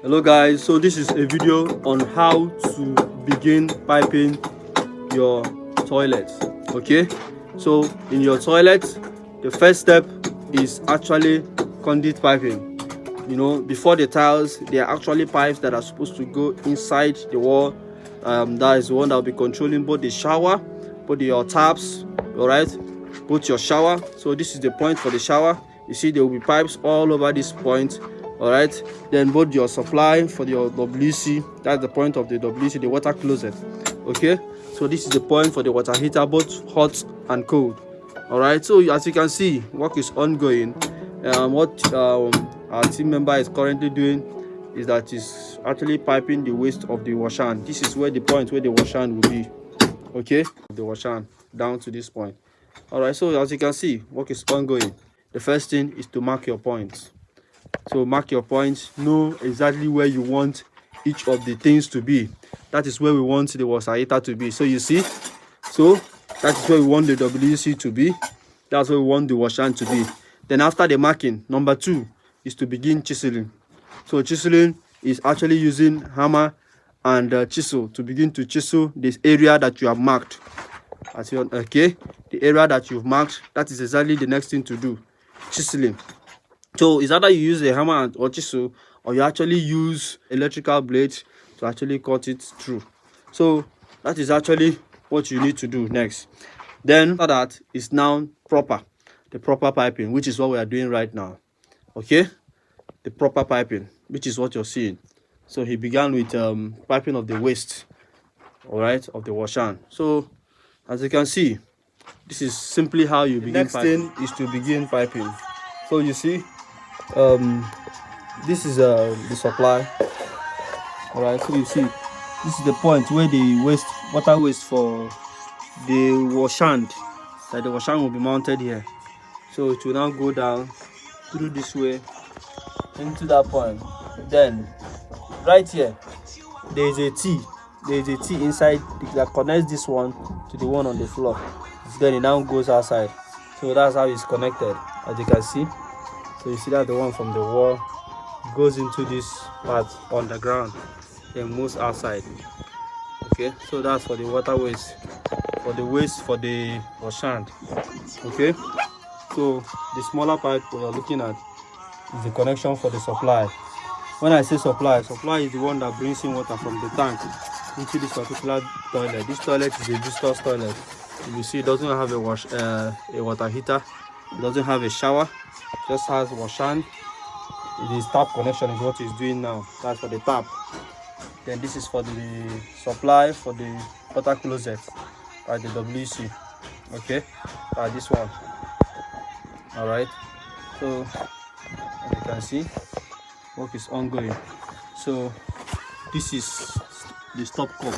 Hello guys, so this is a video on how to begin piping your toilet. Okay, so in your toilet, the first step is actually conduit piping. Before the tiles, there are actually pipes that are supposed to go inside the wall. That is the one that will be controlling both the shower, both your taps, all right, both your shower. So this is the point for the shower. You see there will be pipes all over this point. All right, then both your supply for your WC, that's the point of the WC, the water closet. Okay, so this is the point for the water heater, both hot and cold. All right, so as you can see, work is ongoing. What our team member is currently doing is that he's actually piping the waste of the washan. This is where the point where the washan will be. Okay, the washan down to this point. All right, so as you can see, work is ongoing. The first thing is to mark your points. So mark your points, know exactly where you want each of the things to be. That is where we want the water heater to be. So you see, so that is where we want the WC to be. That's where we want the washan to be. Then after the marking, number 2 is to begin chiseling. So chiseling is actually using hammer and chisel to begin to chisel this area that you have marked. Okay, the area that you've marked, that is exactly the next thing to do, chiseling. So it's either you use a hammer or chisel, or you actually use electrical blades to actually cut it through. So that is actually what you need to do next. Then after that is now the proper piping, which is what we are doing right now. Okay, the proper piping, which is what you're seeing. So he began with piping of the waste, all right, of the washan. So as you can see, this is simply how you begin. Next thing is to begin piping. So you see, this is the supply. All right, so you see, this is the point where the water waste for the washan, that the washan will be mounted here. So it will now go down through this way into that point. Then right here there is a T inside that connects this one to the one on the floor. Then it now goes outside. So that's how it's connected, as you can see. So you see that the one from the wall goes into this part on the ground, then moves outside. Okay, so that's for the water waste, for the waste for the washan. Okay, so the smaller pipe we are looking at is the connection for the supply. When I say supply is the one that brings in water from the tank into this particular toilet. This toilet is a visitor's toilet. You see, it doesn't have a water heater, it doesn't have a shower, just has washan. The tap connection is what he's doing now. That's for the tap. Then this is for the supply for the water closet by the WC. Okay, by this one. All right, so as you can see, work is ongoing. So this is the stopcock.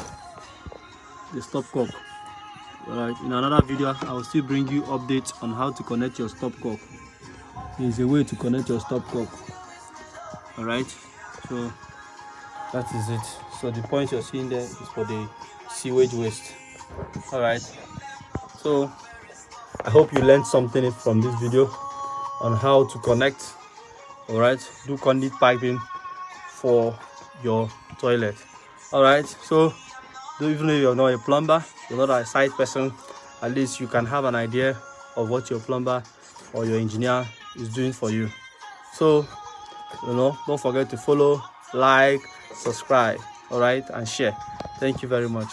All right, in another video I will still bring you updates on how to connect your stopcock. There is a way to connect your stopcock. All right, so that is it. So the point you're seeing there is for the sewage waste. All right, so I hope you learned something from this video on how to connect, all right, do conduit piping for your toilet. All right, so even if you're not a plumber, you're not a site person, at least you can have an idea of what your plumber or your engineer is doing for you. So don't forget to follow, like, subscribe, all right, and share. Thank you very much.